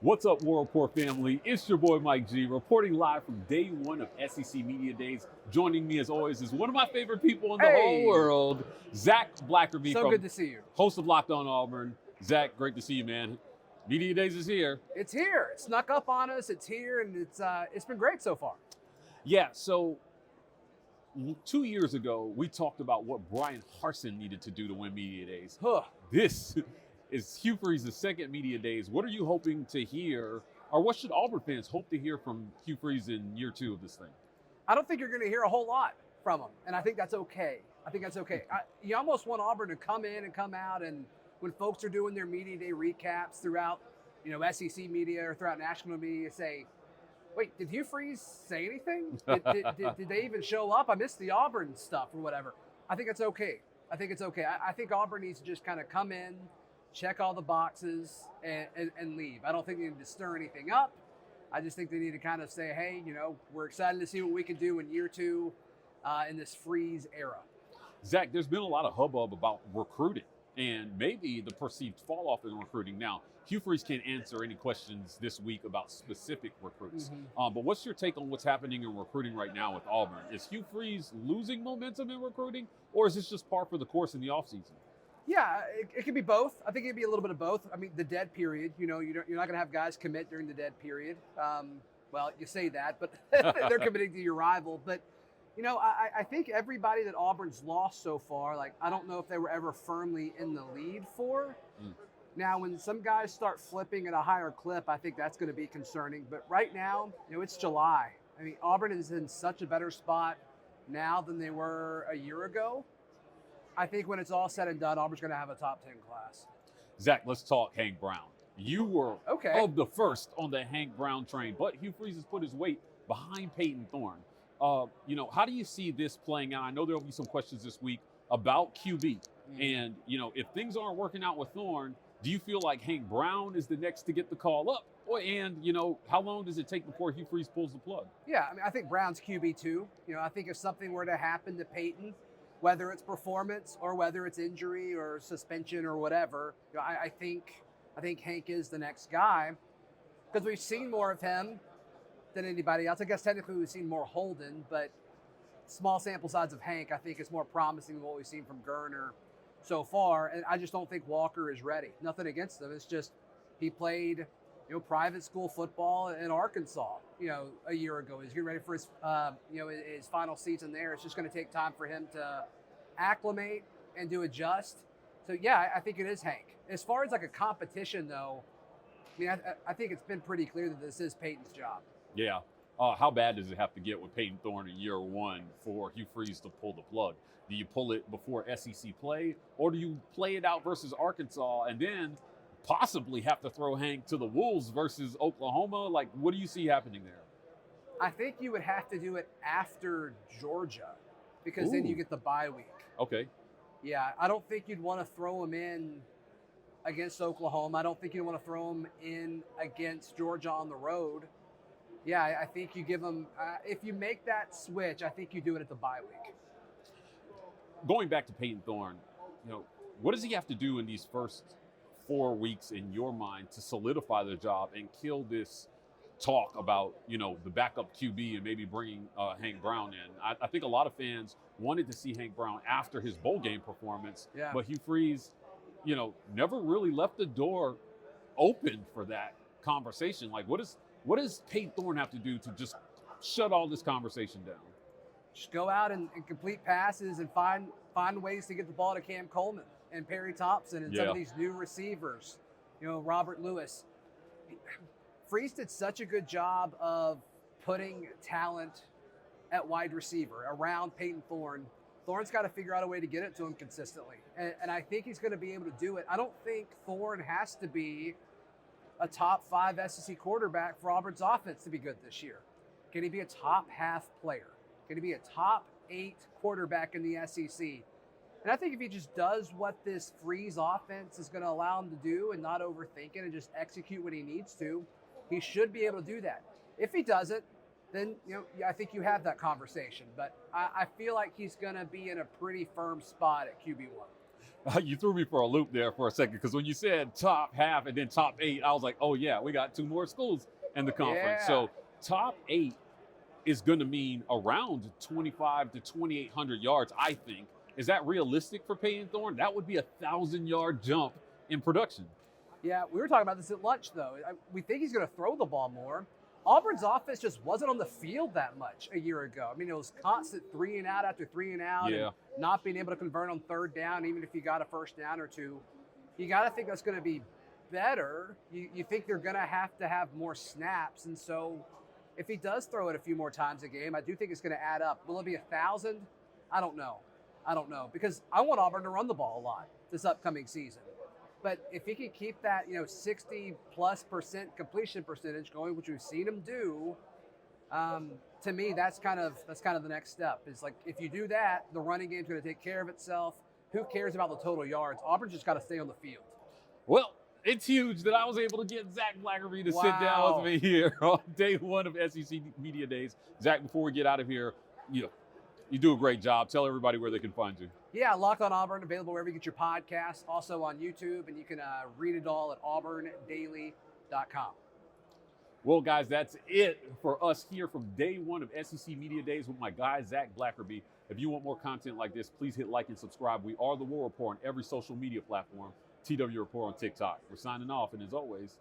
What's up, World Core family? It's your boy Mike G, reporting live from day one of SEC Media Days. Joining me, as always, is one of my favorite people in the whole world, Zac Blackerby, So good to see you. host of Locked On Auburn. Zac, great to see you, man. Media Days is here. It's here. It snuck up on us. It's here, and it's been great so far. Yeah, so 2 years ago, we talked about what Brian Harsin needed to do to win Media Days. Huh. This is Hugh Freeze's second Media Days. What are you hoping to hear, or what should Auburn fans hope to hear from Hugh Freeze in year two of this thing? I don't think you're going to hear a whole lot from him, and I think that's okay. You almost want Auburn to come in and come out, and when folks are doing their Media Day recaps throughout, SEC media or throughout national media, say, wait, did Hugh Freeze say anything? Did they even show up? I missed the Auburn stuff or whatever. I think it's okay. I think Auburn needs to just kind of come in, check all the boxes, and leave. I don't think they need to stir anything up. I just think they need to kind of say, hey, we're excited to see what we can do in year two in this Freeze era. Zac, there's been a lot of hubbub about recruiting and maybe the perceived fall off in recruiting. Now, Hugh Freeze can't answer any questions this week about specific recruits. But what's your take on what's happening in recruiting right now with Auburn? Is Hugh Freeze losing momentum in recruiting, or is this just par for the course in the offseason? Yeah, it could be both. I think it could be a little bit of both. I mean, the dead period, you're not going to have guys commit during the dead period. Well, you say that, but they're committing to your rival. But, I think everybody that Auburn's lost so far, I don't know if they were ever firmly in the lead for. Now, when some guys start flipping at a higher clip, I think that's going to be concerning. But right now, it's July. I mean, Auburn is in such a better spot now than they were a year ago. I think when it's all said and done, Auburn's going to have a top 10 class. Zac, let's talk Hank Brown. You were of the first on the Hank Brown train, but Hugh Freeze has put his weight behind Peyton Thorne. How do you see this playing out? I know there'll be some questions this week about QB. And, if things aren't working out with Thorne, do you feel like Hank Brown is the next to get the call up? And, how long does it take before Hugh Freeze pulls the plug? Yeah, I mean, I think Brown's QB too. I think if something were to happen to Peyton, whether it's performance or whether it's injury or suspension or whatever, I think Hank is the next guy because we've seen more of him than anybody else. I guess technically we've seen more Holden, but small sample size of Hank, I think, is more promising than what we've seen from Gurner so far. And I just don't think Walker is ready. Nothing against him. It's just he played, private school football in Arkansas, a year ago. He's getting ready for his, his final season there. It's just going to take time for him to acclimate and to adjust. So, yeah, I think it is Hank. As far as a competition, though, I mean, I think it's been pretty clear that this is Peyton's job. Yeah. How bad does it have to get with Peyton Thorne in year one for Hugh Freeze to pull the plug? Do you pull it before SEC play, or do you play it out versus Arkansas and then possibly have to throw Hank to the Wolves versus Oklahoma? What do you see happening there? I think you would have to do it after Georgia because then you get the bye week. Okay. Yeah, I don't think you'd want to throw him in against Oklahoma. I don't think you'd want to throw him in against Georgia on the road. Yeah, I think you give him, if you make that switch, I think you do it at the bye week. Going back to Peyton Thorne, what does he have to do in these first 4 weeks in your mind to solidify the job and kill this talk about, the backup QB and maybe bringing Hank Brown in? I think a lot of fans wanted to see Hank Brown after his bowl game performance, but Hugh Freeze, never really left the door open for that conversation. What does Peyton Thorne have to do to just shut all this conversation down? Just go out and complete passes and find ways to get the ball to Cam Coleman and Perry Thompson and some of these new receivers, Robert Lewis. Freeze did such a good job of putting talent at wide receiver around Peyton Thorne. Thorne's got to figure out a way to get it to him consistently. And I think he's going to be able to do it. I don't think Thorne has to be a top 5 SEC quarterback for Auburn's offense to be good this year. Can he be a top half player? Can he be a top 8 quarterback in the SEC? And I think if he just does what this Freeze offense is going to allow him to do and not overthink it and just execute what he needs to, he should be able to do that. If he doesn't, then I think you have that conversation. But I feel like he's going to be in a pretty firm spot at QB1. You threw me for a loop there for a second, because when you said top half and then top 8, I was like, oh yeah, we got 2 more schools in the conference. Yeah. So top 8 is going to mean around 25 to 2,800 yards, I think. Is that realistic for Peyton Thorne? That would be a 1,000-yard jump in production. Yeah, we were talking about this at lunch, though. We think he's going to throw the ball more. Auburn's offense just wasn't on the field that much a year ago. I mean, it was constant 3 and out after 3 and out, Yeah. and not being able to convert on 3rd down, even if you got a 1st down or 2. You got to think that's going to be better. You think they're going to have more snaps, and so if he does throw it a few more times a game, I do think it's going to add up. Will it be 1,000? I don't know, because I want Auburn to run the ball a lot this upcoming season. But if he can keep that, 60+% completion percentage going, which we've seen him do, to me, that's kind of the next step. Is like, if you do that, the running game's going to take care of itself. Who cares about the total yards? Auburn's just got to stay on the field. Well, it's huge that I was able to get Zac Blackerby to sit down with me here on day 1 of SEC Media Days. Zac, before we get out of here, you do a great job. Tell everybody where they can find you. Yeah, Locked on Auburn, available wherever you get your podcasts, also on YouTube, and you can read it all at auburndaily.com. Well, guys, that's it for us here from day 1 of SEC Media Days with my guy, Zac Blackerby. If you want more content like this, please hit like and subscribe. We are The War Report on every social media platform. TW Report on TikTok. We're signing off, and as always,